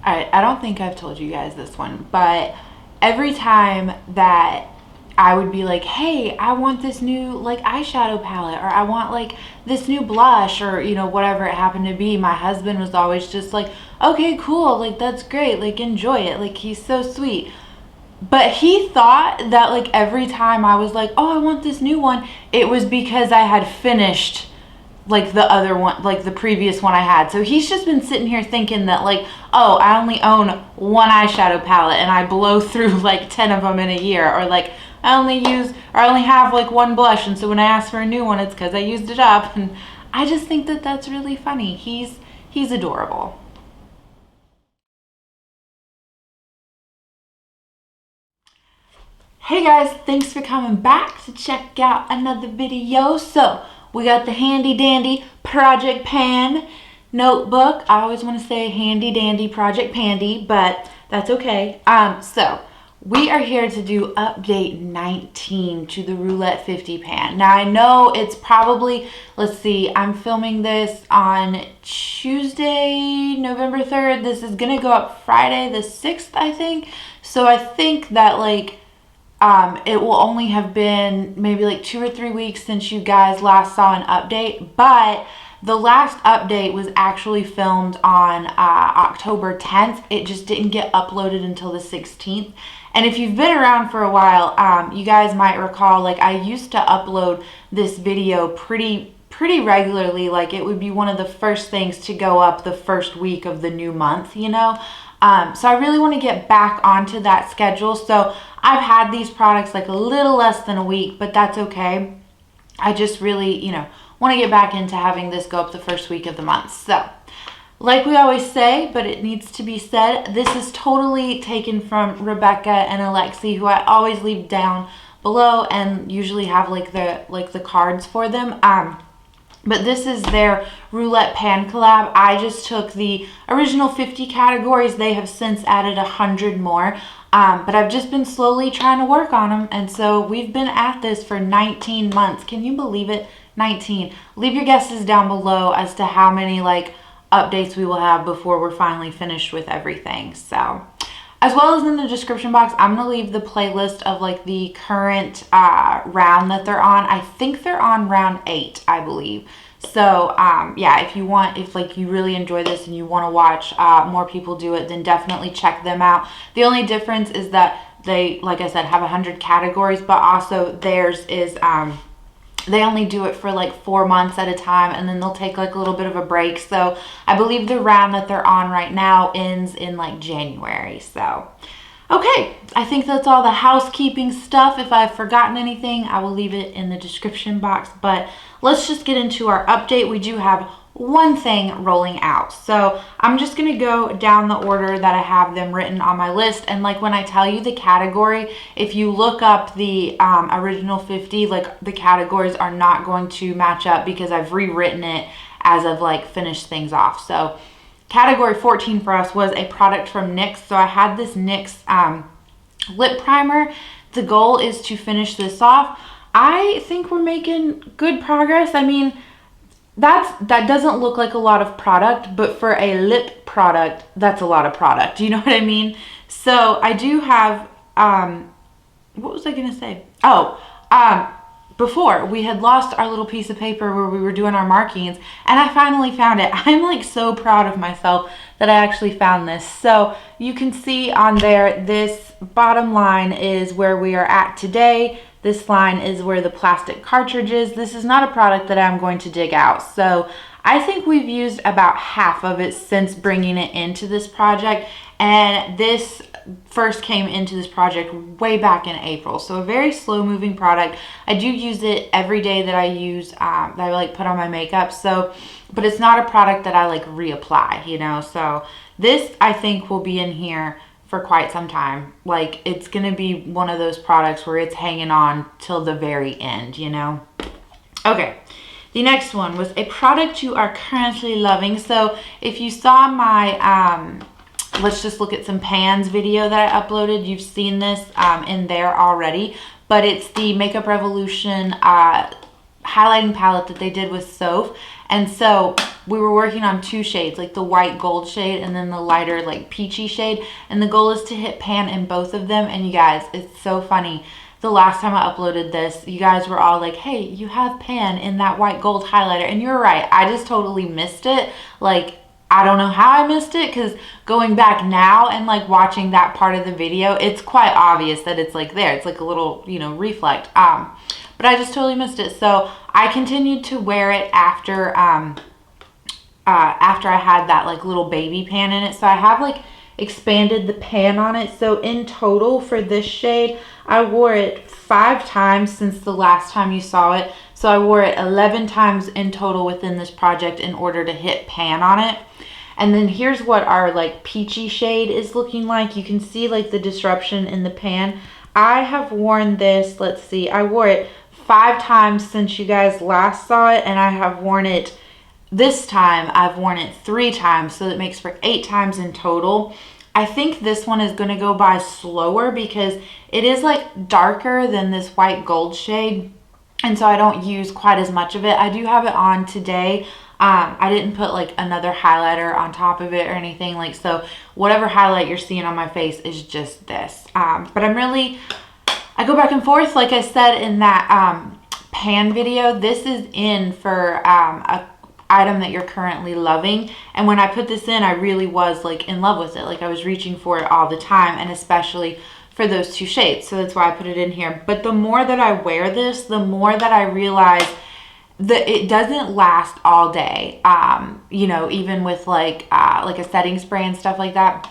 I don't think I've told you guys this one, but every time that I would be like, hey, I want this new like eyeshadow palette, or I want like this new blush, or you know, whatever it happened to be, my husband was always just like, okay, cool, like that's great, like enjoy it, like he's so sweet. But he thought that like every time I was like, oh, I want this new one, it was because I had finished like the other one, like the previous one I had. So he's just been sitting here thinking that like, oh, I only own one eyeshadow palette and I blow through like 10 of them in a year, or like I only have like one blush, and so when I ask for a new one, it's because I used it up. And I just think that that's really funny. He's adorable. Hey guys, thanks for coming back to check out another video. So we got the handy dandy Project Pan notebook. I always want to say handy dandy Project Pandy, but that's okay. So we are here to do update 19 to the Roulette 50 pan. Now I know it's probably, let's see, I'm filming this on Tuesday, November 3rd. This is gonna go up Friday the 6th, I think. So I think that like it will only have been maybe like 2 or 3 weeks since you guys last saw an update, but the last update was actually filmed on October 10th. It just didn't get uploaded until the 16th. And if you've been around for a while, you guys might recall, like I used to upload this video pretty regularly. Like it would be one of the first things to go up the first week of the new month, you know? So I really want to get back onto that schedule. So I've had these products like a little less than a week, but that's okay. I just really, you know, want to get back into having this go up the first week of the month. So like we always say, but it needs to be said, this is totally taken from Rebecca and Alexi, who I always leave down below and usually have like the cards for them. But this is their Roulette Pan collab. I just took the original 50 categories. They have since added 100 more. But I've just been slowly trying to work on them. And so we've been at this for 19 months. Can you believe it? 19. Leave your guesses down below as to how many like updates we will have before we're finally finished with everything. So, as well as in the description box, I'm going to leave the playlist of like the current round that they're on. I think they're on round 8, I believe. So yeah, if like you really enjoy this and you want to watch more people do it, then definitely check them out. The only difference is that they, like I said, have 100 categories, but also theirs is they only do it for like 4 months at a time, and then they'll take like a little bit of a break. So I believe the round that they're on right now ends in like January. So okay, I think that's all the housekeeping stuff. If I've forgotten anything, I will leave it in the description box. But let's just get into our update. We do have one thing rolling out. So I'm just going to go down the order that I have them written on my list. And like when I tell you the category, if you look up the original 50, like the categories are not going to match up because I've rewritten it as I've like finished things off. So category 14 for us was a product from NYX. So I had this NYX lip primer. The goal is to finish this off. I think we're making good progress. I mean, that doesn't look like a lot of product, but for a lip product, that's a lot of product. Do you know what I mean? So I do have, what was I going to say? Oh, before we had lost our little piece of paper where we were doing our markings, and I finally found it. I'm like so proud of myself that I actually found this. So you can see on there, this bottom line is where we are at today. This line is where the plastic cartridge is. This is not a product that I'm going to dig out. So I think we've used about half of it since bringing it into this project. And this first came into this project way back in April. So a very slow moving product. I do use it every day that I use, that I like put on my makeup. So, but it's not a product that I like reapply, you know. So this I think will be in here for quite some time. Like it's gonna be one of those products where it's hanging on till the very end, you know. Okay, the next one was a product you are currently loving. So if you saw my let's just look at some pans video that I uploaded, you've seen this in there already, but it's the Makeup Revolution highlighting palette that they did with Soph. And so we were working on 2 shades, like the white gold shade and then the lighter like peachy shade. And the goal is to hit pan in both of them. And you guys, it's so funny. The last time I uploaded this, you guys were all like, hey, you have pan in that white gold highlighter. And you're right, I just totally missed it. Like, I don't know how I missed it, because going back now and like watching that part of the video, it's quite obvious that it's like there. It's like a little, you know, reflect. But I just totally missed it. So I continued to wear it after I had that like little baby pan in it. So I have like expanded the pan on it. So in total for this shade, I wore it 5 times since the last time you saw it. So I wore it 11 times in total within this project in order to hit pan on it. And then here's what our like peachy shade is looking like. You can see like the disruption in the pan. I have worn this, let's see, I wore it 5 times since you guys last saw it, and I have worn it this time. I've worn it 3 times, so that makes for 8 times in total. I think this one is going to go by slower because it is like darker than this white gold shade, and so I don't use quite as much of it. I do have it on today. I didn't put like another highlighter on top of it or anything, like, so whatever highlight you're seeing on my face is just this. But I go back and forth, like I said in that pan video. This is in for a item that you're currently loving, and when I put this in, I really was like in love with it. Like, I was reaching for it all the time, and especially for those 2 shades, so that's why I put it in here. But the more that I wear this, the more that I realize that it doesn't last all day, you know, even with like a setting spray and stuff like that.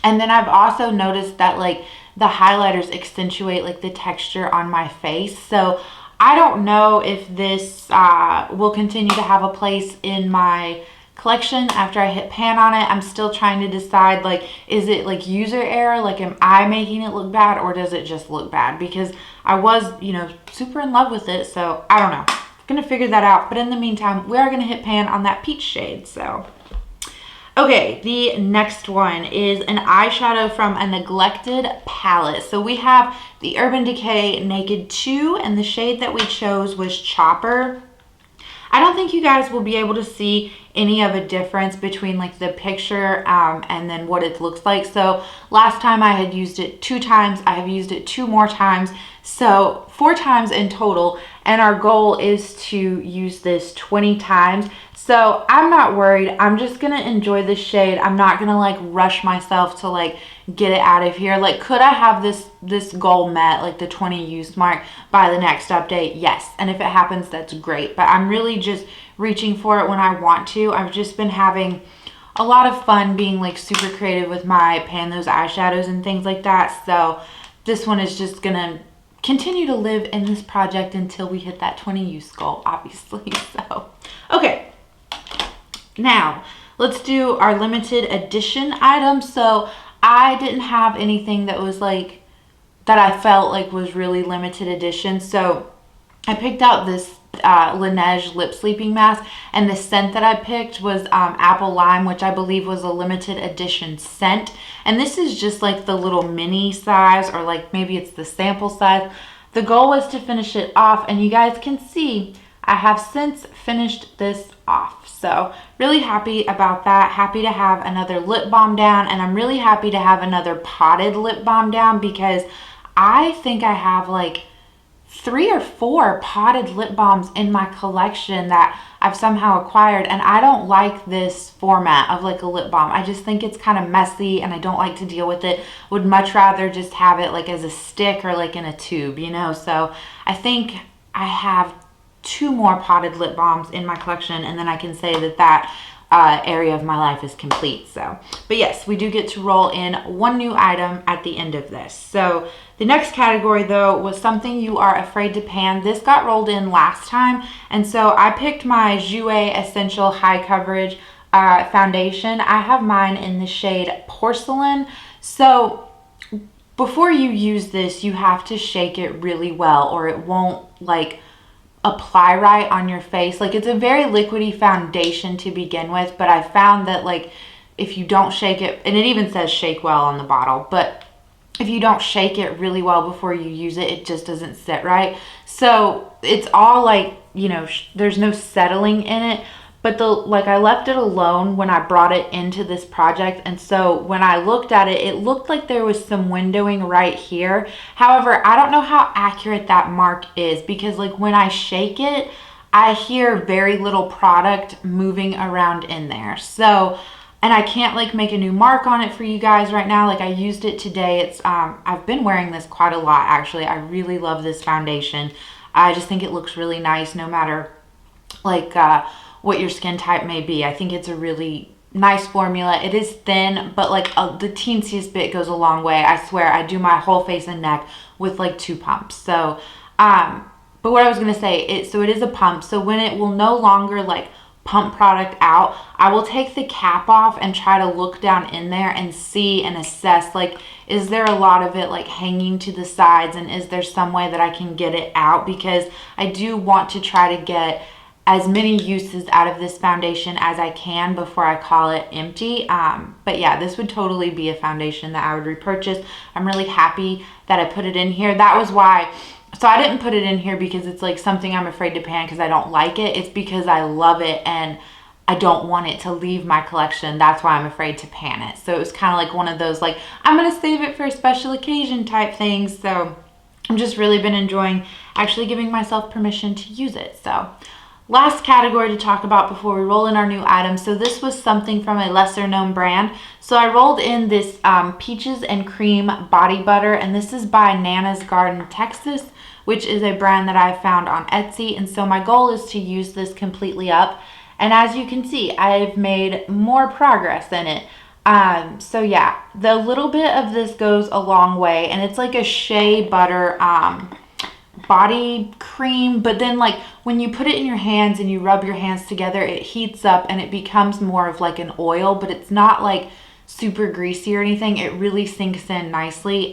And then I've also noticed that like the highlighters accentuate like the texture on my face. So I don't know if this will continue to have a place in my collection after I hit pan on it. I'm still trying to decide, like, is it like user error? Like, am I making it look bad, or does it just look bad? Because I was, you know, super in love with it. So I don't know. I'm gonna figure that out. But in the meantime, we are gonna hit pan on that peach shade. So okay, the next one is an eyeshadow from a neglected palette. So we have the Urban Decay Naked 2, and the shade that we chose was Chopper. I don't think you guys will be able to see any of a difference between like the picture and then what it looks like. So last time I had used it 2 times. I have used it 2 more times. So 4 times in total. And our goal is to use this 20 times. So I'm not worried. I'm just going to enjoy this shade. I'm not going to like rush myself to like get it out of here. Like, could I have this goal met, like the 20 use mark, by the next update? Yes. And if it happens, that's great. But I'm really just reaching for it when I want to. I've just been having a lot of fun being like super creative with my pan those eyeshadows and things like that. So this one is just going to continue to live in this project until we hit that 20 use goal, obviously. So, okay. Now, let's do our limited edition items. So I didn't have anything that was like, that I felt like was really limited edition. So I picked out this Laneige lip sleeping mask, and the scent that I picked was apple lime, which I believe was a limited edition scent. And this is just like the little mini size, or like maybe it's the sample size. The goal was to finish it off, and you guys can see I have since finished this off. So really happy about that. Happy to have another lip balm down, and I'm really happy to have another potted lip balm down, because I think I have like 3 or 4 potted lip balms in my collection that I've somehow acquired, and I don't like this format of like a lip balm. I just think it's kind of messy, and I don't like to deal with it. Would much rather just have it like as a stick or like in a tube, you know. So I think I have 2 more potted lip balms in my collection, and then I can say that that area of my life is complete. So, but yes, we do get to roll in 1 new item at the end of this. So the next category though was something you are afraid to pan. This got rolled in last time, and so I picked my Jouer Essential High Coverage foundation. I have mine in the shade Porcelain. So before you use this, you have to shake it really well, or it won't like apply right on your face. Like, it's a very liquidy foundation to begin with, but I found that like if you don't shake it, and it even says shake well on the bottle, but if you don't shake it really well before you use it, it just doesn't sit right. So it's all like you know, there's no settling in it. But like I left it alone when I brought it into this project. And so when I looked at it, it looked like there was some windowing right here. However, I don't know how accurate that mark is, because like when I shake it, I hear very little product moving around in there. So, and I can't like make a new mark on it for you guys right now. Like I used it today. It's, I've been wearing this quite a lot actually. I really love this foundation. I just think it looks really nice no matter like, what your skin type may be. I think it's a really nice formula. It is thin, but like the teensiest bit goes a long way. I swear, I do my whole face and neck with like 2 pumps. So, but what I was gonna say, so it is a pump. So when it will no longer like pump product out, I will take the cap off and try to look down in there and see and assess, like, is there a lot of it like hanging to the sides, and is there some way that I can get it out? Because I do want to try to get as many uses out of this foundation as I can before I call it empty. But yeah, this would totally be a foundation that I would repurchase. I'm really happy that I put it in here. That was why, so I didn't put it in here because it's like something I'm afraid to pan because I don't like it. It's because I love it and I don't want it to leave my collection. That's why I'm afraid to pan it. So it was kind of like one of those like, I'm gonna save it for a special occasion type things. So I've just really been enjoying actually giving myself permission to use it. So last category to talk about before we roll in our new items. So this was something from a lesser known brand. So I rolled in this Peaches and Cream Body Butter, and this is by Nana's Garden Texas, which is a brand that I found on Etsy. And so my goal is to use this completely up. And as you can see, I've made more progress in it. So yeah, the little bit of this goes a long way, and it's like a shea butter body cream, but then like when you put it in your hands and you rub your hands together, it heats up and it becomes more of like an oil, but it's not like super greasy or anything. It really sinks in nicely.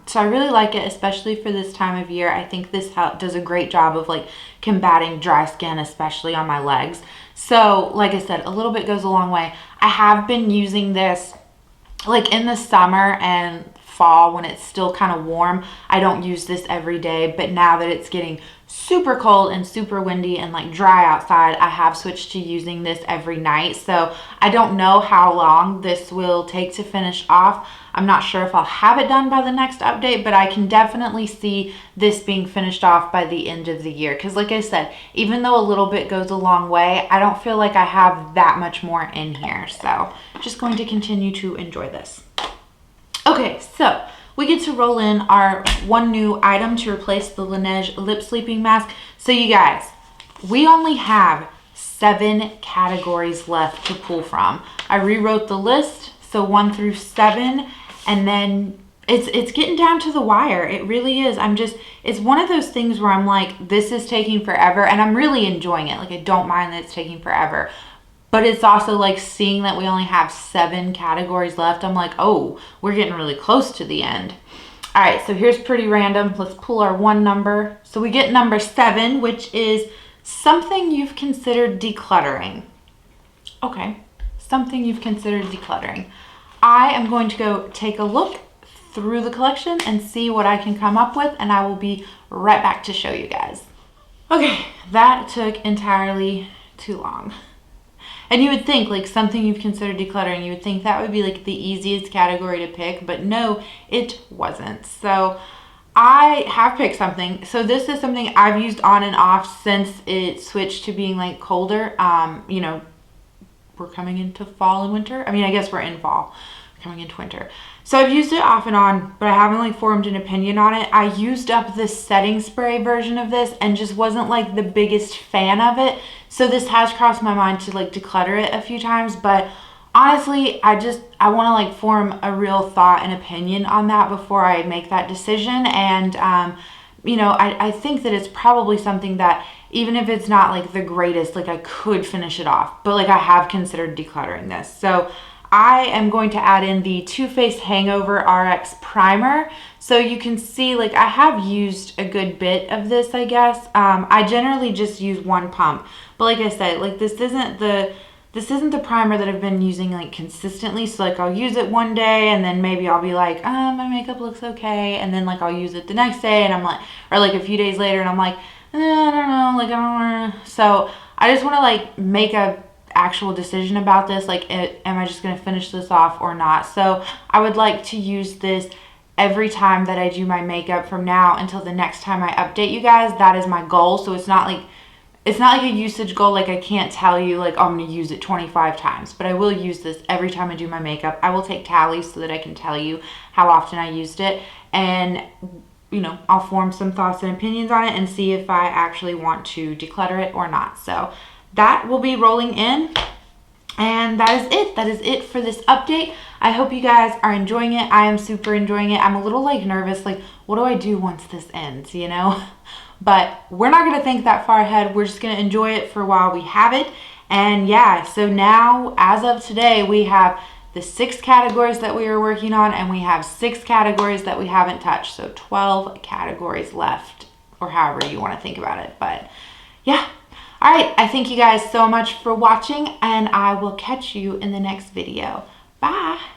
So I really like it, especially for this time of year. I think this does a great job of like combating dry skin, especially on my legs. So like I said, a little bit goes a long way. I have been using this like in the summer and fall when it's still kind of warm. I don't use this every day, but now that it's getting super cold and super windy and like dry outside, I have switched to using this every night. So I don't know how long this will take to finish off. I'm not sure if I'll have it done by the next update, but I can definitely see this being finished off by the end of the year. Because like I said, even though a little bit goes a long way, I don't feel like I have that much more in here. So just going to continue to enjoy this. Okay, so we get to roll in our one new item to replace the Laneige Lip Sleeping Mask. So you guys, we only have 7 categories left to pull from. I rewrote the list, so 1 through 7, and then it's getting down to the wire. It really is. It's one of those things where I'm like, this is taking forever, and I'm really enjoying it. Like, I don't mind that it's taking forever. But it's also like seeing that we only have 7 categories left. I'm like, oh, we're getting really close to the end. All right, so here's pretty random. Let's pull our 1 number. So we get number 7, which is something you've considered decluttering. Okay, something you've considered decluttering. I am going to go take a look through the collection and see what I can come up with, and I will be right back to show you guys. Okay, that took entirely too long. And you would think like something you've considered decluttering, you would think that would be like the easiest category to pick, but no, it wasn't. So I have picked something. So this is something I've used on and off since it switched to being like colder. You know, we're coming into fall and winter. I mean, I guess we're in fall, coming into winter. So I've used it off and on, but I haven't like formed an opinion on it. I used up the setting spray version of this and just wasn't like the biggest fan of it. So this has crossed my mind to like declutter it a few times, but honestly, I want to like form a real thought and opinion on that before I make that decision. And, you know, I think that it's probably something that even if it's not like the greatest, like I could finish it off, but like I have considered decluttering this. So I am going to add in the Faced Hangover Rx Primer. So you can see like I have used a good bit of this, I guess. I generally just use 1 pump, but like I said, like this isn't the primer that I've been using like consistently. So like I'll use it one day and then maybe I'll be like, my makeup looks okay, and then like I'll use it the next day and I'm like, or like a few days later and I'm like, I don't know, like I don't want to. So I just want to like make a actual decision about this. Like, am I just going to finish this off or not? So I would like to use this every time that I do my makeup from now until the next time I update you guys. That is my goal. So it's not like a usage goal. Like I can't tell you like, oh, I'm going to use it 25 times, but I will use this every time I do my makeup. I will take tallies so that I can tell you how often I used it, and you know, I'll form some thoughts and opinions on it and see if I actually want to declutter it or not. So that will be rolling in. And that is it. That is it for this update. I hope you guys are enjoying it. I am super enjoying it. I'm a little like nervous, like what do I do once this ends, you know? But we're not going to think that far ahead. We're just going to enjoy it for while we have it. And yeah, so now as of today, we have the 6 categories that we are working on, and we have 6 categories that we haven't touched. So 12 categories left, or however you want to think about it. But yeah. All right, I thank you guys so much for watching, and I will catch you in the next video. Bye.